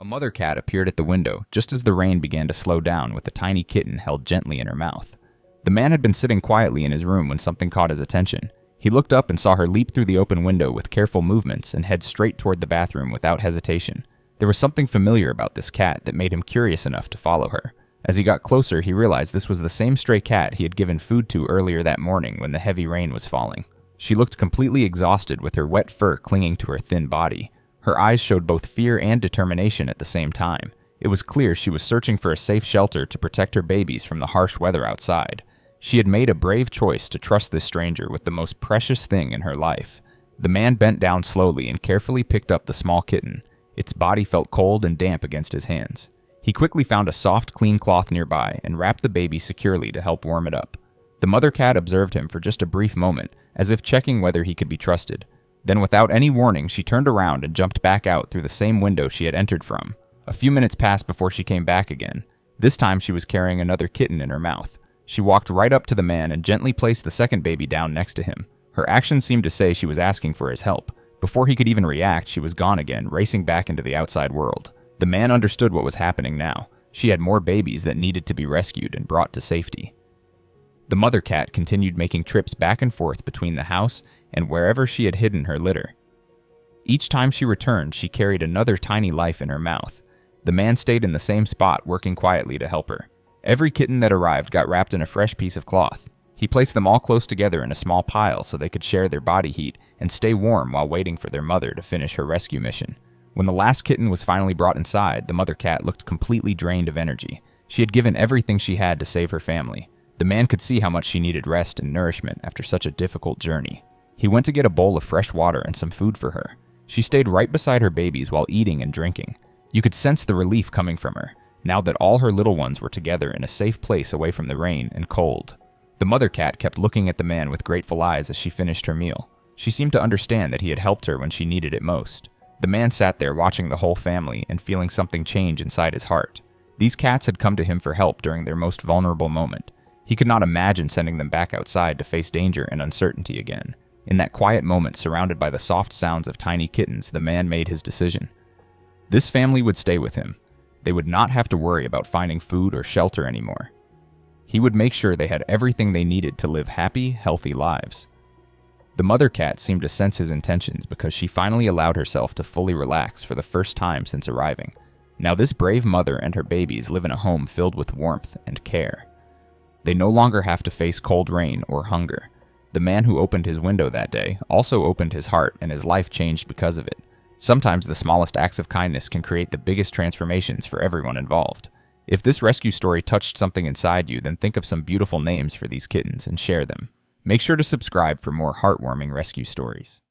A mother cat appeared at the window just as the rain began to slow down with a tiny kitten held gently in her mouth. The man had been sitting quietly in his room when something caught his attention. He looked up and saw her leap through the open window with careful movements and head straight toward the bathroom without hesitation. There was something familiar about this cat that made him curious enough to follow her. As he got closer, he realized this was the same stray cat he had given food to earlier that morning when the heavy rain was falling. She looked completely exhausted with her wet fur clinging to her thin body. Her eyes showed both fear and determination at the same time. It was clear she was searching for a safe shelter to protect her babies from the harsh weather outside. She had made a brave choice to trust this stranger with the most precious thing in her life. The man bent down slowly and carefully picked up the small kitten. Its body felt cold and damp against his hands. He quickly found a soft, clean cloth nearby and wrapped the baby securely to help warm it up. The mother cat observed him for just a brief moment, as if checking whether he could be trusted. Then, without any warning, she turned around and jumped back out through the same window she had entered from. A few minutes passed before she came back again. This time she was carrying another kitten in her mouth. She walked right up to the man and gently placed the second baby down next to him. Her actions seemed to say she was asking for his help. Before he could even react, she was gone again, racing back into the outside world. The man understood what was happening now. She had more babies that needed to be rescued and brought to safety. The mother cat continued making trips back and forth between the house and wherever she had hidden her litter. Each time she returned, she carried another tiny life in her mouth. The man stayed in the same spot, working quietly to help her. Every kitten that arrived got wrapped in a fresh piece of cloth. He placed them all close together in a small pile so they could share their body heat and stay warm while waiting for their mother to finish her rescue mission. When the last kitten was finally brought inside, the mother cat looked completely drained of energy. She had given everything she had to save her family. The man could see how much she needed rest and nourishment after such a difficult journey. He went to get a bowl of fresh water and some food for her. She stayed right beside her babies while eating and drinking. You could sense the relief coming from her, now that all her little ones were together in a safe place away from the rain and cold. The mother cat kept looking at the man with grateful eyes as she finished her meal. She seemed to understand that he had helped her when she needed it most. The man sat there watching the whole family and feeling something change inside his heart. These cats had come to him for help during their most vulnerable moment. He could not imagine sending them back outside to face danger and uncertainty again. In that quiet moment, surrounded by the soft sounds of tiny kittens, the man made his decision. This family would stay with him. They would not have to worry about finding food or shelter anymore. He would make sure they had everything they needed to live happy, healthy lives. The mother cat seemed to sense his intentions because she finally allowed herself to fully relax for the first time since arriving. Now this brave mother and her babies live in a home filled with warmth and care. They no longer have to face cold rain or hunger. The man who opened his window that day also opened his heart, and his life changed because of it. Sometimes the smallest acts of kindness can create the biggest transformations for everyone involved. If this rescue story touched something inside you, then think of some beautiful names for these kittens and share them. Make sure to subscribe for more heartwarming rescue stories.